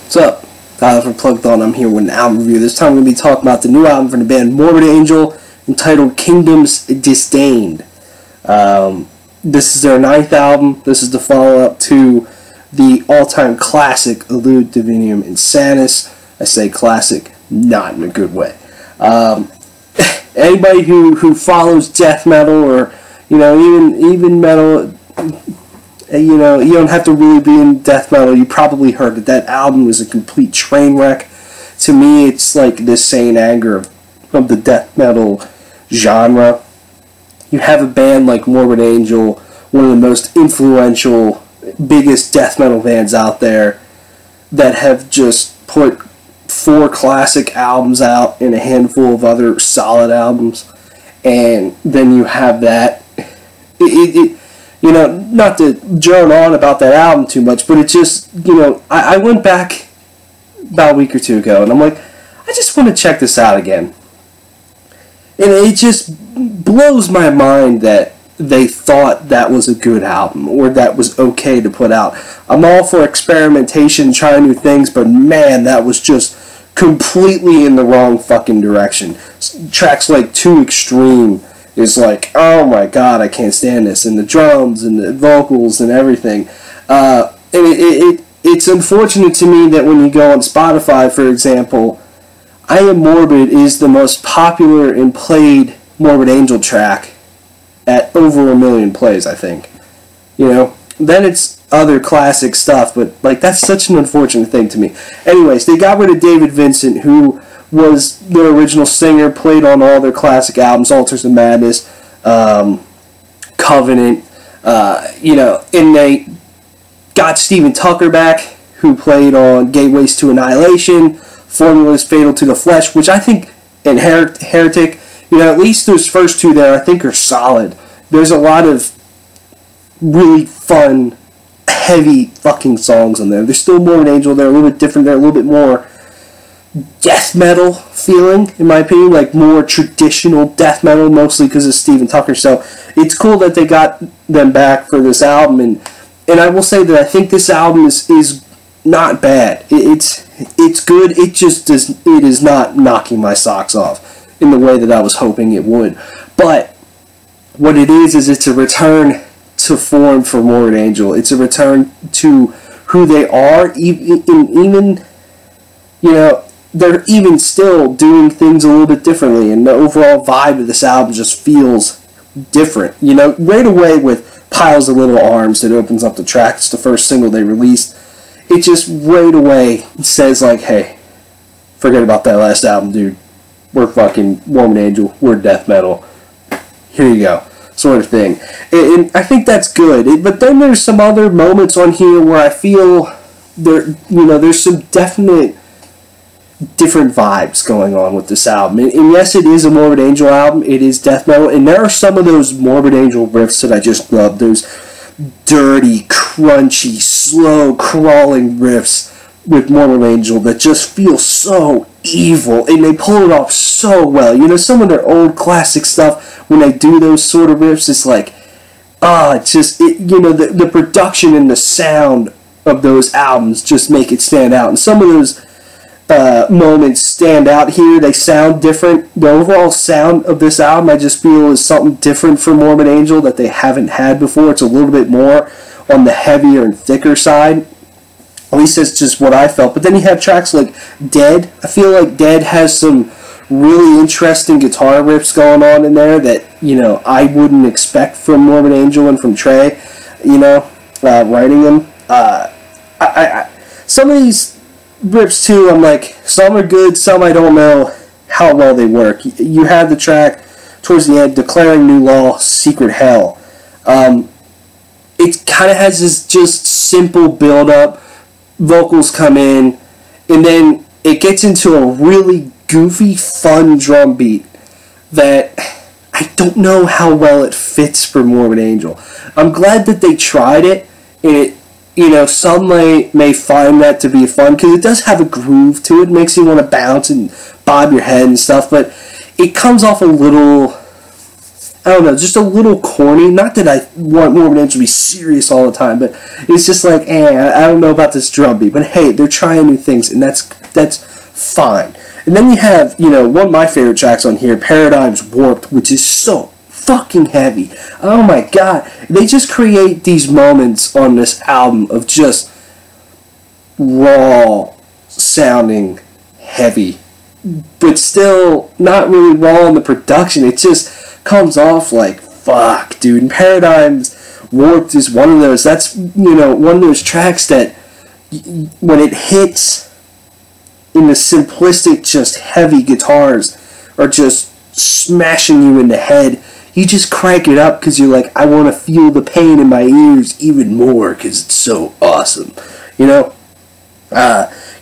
What's up? Tyler from Plugged On. I'm here with an album review. This time I'm going to be talking about the new album from the band Morbid Angel, entitled Kingdoms Disdained. This is their 9th album. This is the follow-up to the all-time classic Elude Divinium Insanus. I say classic, not in a good way. Anybody who follows death metal, or even metal, you don't have to really be in death metal. You probably heard that album was a complete train wreck. To me, it's like the Saint Anger of the death metal genre. You have a band like Morbid Angel, one of the most influential, biggest death metal bands out there, that have just put 4 classic albums out and a handful of other solid albums, and then you have that. Not to drone on about that album too much, but it just, I went back about a week or two ago, and I'm like, I just want to check this out again. And it just blows my mind that they thought that was a good album, or that was okay to put out. I'm all for experimentation, trying new things, but man, that was just completely in the wrong fucking direction. Tracks like Too Extreme is like, oh my god, I can't stand this, and the drums and the vocals and everything. And it's unfortunate to me that when you go on Spotify, for example, I Am Morbid is the most popular and played Morbid Angel track at over 1 million plays, I think. Then it's other classic stuff, but like, that's such an unfortunate thing to me. Anyways, they got rid of David Vincent, who was their original singer, played on all their classic albums, Altars of Madness, Covenant, and they got Steven Tucker back, who played on Gateways to Annihilation, Formulas Fatal to the Flesh, which I think, and Heretic, at least those first 2 there, I think are solid. There's a lot of really fun, heavy fucking songs on there. There's still more an Angel. They're a little bit different. They're a little bit more death metal feeling, in my opinion, like more traditional death metal, mostly because of Steven Tucker. So it's cool that they got them back for this album, and I will say that I think this album is not bad. It's good. It is not knocking my socks off in the way that I was hoping it would. But what it is it's a return to form for Morbid Angel. It's a return to who they are, even they're even still doing things a little bit differently, and the overall vibe of this album just feels different. Right away with Piles of Little Arms that opens up the track. It's the first single they released. It just right away says like, hey, forget about that last album, dude. We're fucking Morbid Angel. We're death metal. Here you go, sort of thing. And I think that's good. But then there's some other moments on here where I feel there's some definite different vibes going on with this album. And yes, it is a Morbid Angel album. It is death metal. And there are some of those Morbid Angel riffs that I just love. Those dirty, crunchy, slow, crawling riffs with Morbid Angel that just feel so evil. And they pull it off so well. Some of their old classic stuff, when they do those sort of riffs, it's like, the production and the sound of those albums just make it stand out. And some of those moments stand out here. They sound different. The overall sound of this album, I just feel, is something different for Morbid Angel that they haven't had before. It's a little bit more on the heavier and thicker side. At least that's just what I felt. But then you have tracks like D.E.A.D. I feel like D.E.A.D has some really interesting guitar riffs going on in there that, I wouldn't expect from Morbid Angel and from Trey, writing them. Some of these riffs too, I'm like, some are good, some I don't know how well they work. You have the track towards the end, Declaring New Law, Secret Hell. It kind of has this just simple build-up, vocals come in, and then it gets into a really goofy, fun drum beat that I don't know how well it fits for Morbid Angel. I'm glad that they tried it, and some may find that to be fun, because it does have a groove to it. It makes you want to bounce and bob your head and stuff, but it comes off a little, I don't know, just a little corny. Not that I want Morbid Angel to be serious all the time, but it's just like, I don't know about this drum beat. But hey, they're trying new things, and that's fine. And then you have, you know, one of my favorite tracks on here, Paradigm's Warped, which is so fucking heavy. Oh my god. They just create these moments on this album of just raw sounding heavy, but still not really raw in the production. It just comes off like, fuck, dude. And Paradigm's Warped is one of those. That's, you know, one of those tracks that when it hits in the simplistic, just heavy guitars are just smashing you in the head, you just crank it up because you're like, I want to feel the pain in my ears even more because it's so awesome. You know?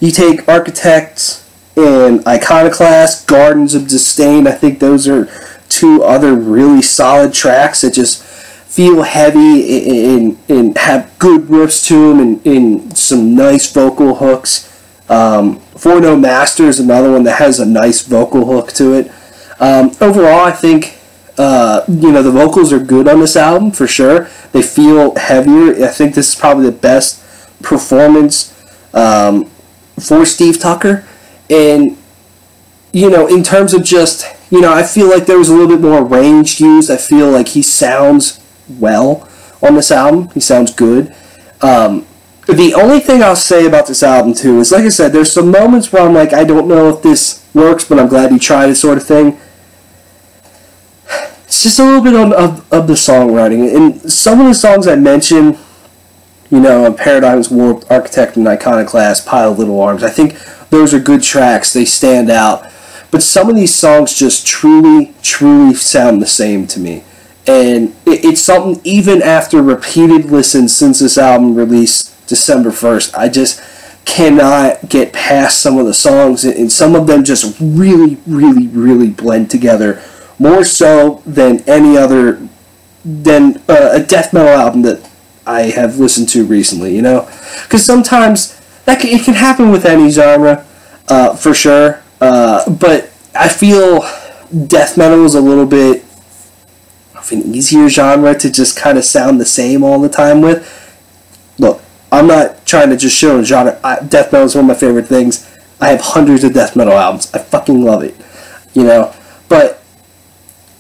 You take Architects and Iconoclast, Gardens of Disdain. I think those are two other really solid tracks that just feel heavy and have good riffs to them and some nice vocal hooks. For No Master is another one that has a nice vocal hook to it. Overall, I think you know, the vocals are good on this album for sure. They feel heavier. I think this is probably the best performance for Steve Tucker. And you know, in terms of just, you know, I feel like there was a little bit more range used. I feel like he sounds well on this album. He sounds good. The only thing I'll say about this album, too, is, like I said, there's some moments where I'm like, I don't know if this works, but I'm glad you tried it, sort of thing. It's just a little bit of the songwriting. And some of the songs I mentioned, you know, Paradigm's Warped, Architect, and Iconoclast, Pile of Little Arms, I think those are good tracks. They stand out. But some of these songs just truly, truly sound the same to me. And it's something, even after repeated listens since this album released December 1st, I just cannot get past some of the songs, and some of them just really, really, really blend together, more so than any other, than a death metal album that I have listened to recently, you know? Because sometimes it can happen with any genre, for sure, but I feel death metal is a little bit of an easier genre to just kind of sound the same all the time with. Look, I'm not trying to just show a genre. Death metal is one of my favorite things. I have hundreds of death metal albums. I fucking love it, you know? But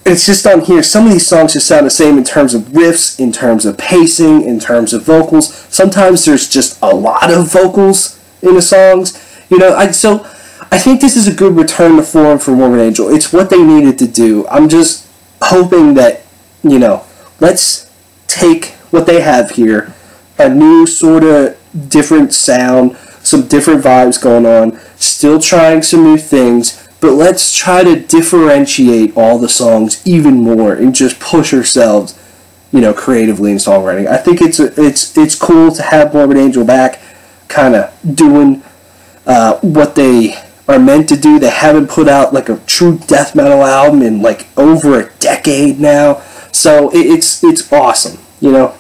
it's just on here, some of these songs just sound the same in terms of riffs, in terms of pacing, in terms of vocals. Sometimes there's just a lot of vocals in the songs, you know? So I think this is a good return to form for Morbid Angel. It's what they needed to do. I'm just hoping that, you know, let's take what they have here, a new sort of different sound, some different vibes going on, still trying some new things, but let's try to differentiate all the songs even more and just push ourselves, you know, creatively in songwriting. I think it's cool to have Morbid Angel back, kind of doing what they are meant to do. They haven't put out like a true death metal album in like over a decade now, so it's awesome, you know.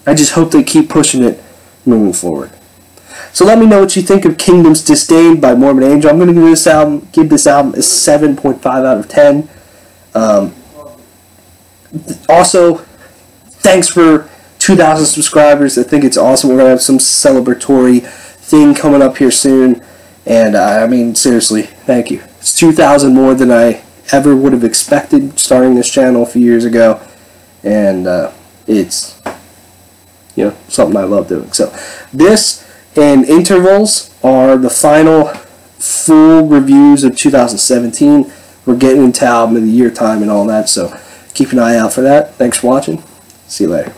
I just hope they keep pushing it moving forward. So let me know what you think of Kingdom's Disdained by Morbid Angel. I'm going to give this album a 7.5 out of 10. Also, thanks for 2,000 subscribers. I think it's awesome. We're going to have some celebratory thing coming up here soon. And I mean, seriously, thank you. It's 2,000 more than I ever would have expected starting this channel a few years ago. And it's, you know, something I love doing. So this and Intervals are the final full reviews of 2017. We're getting into album of the year time and all that, so keep an eye out for that. Thanks for watching. See you later.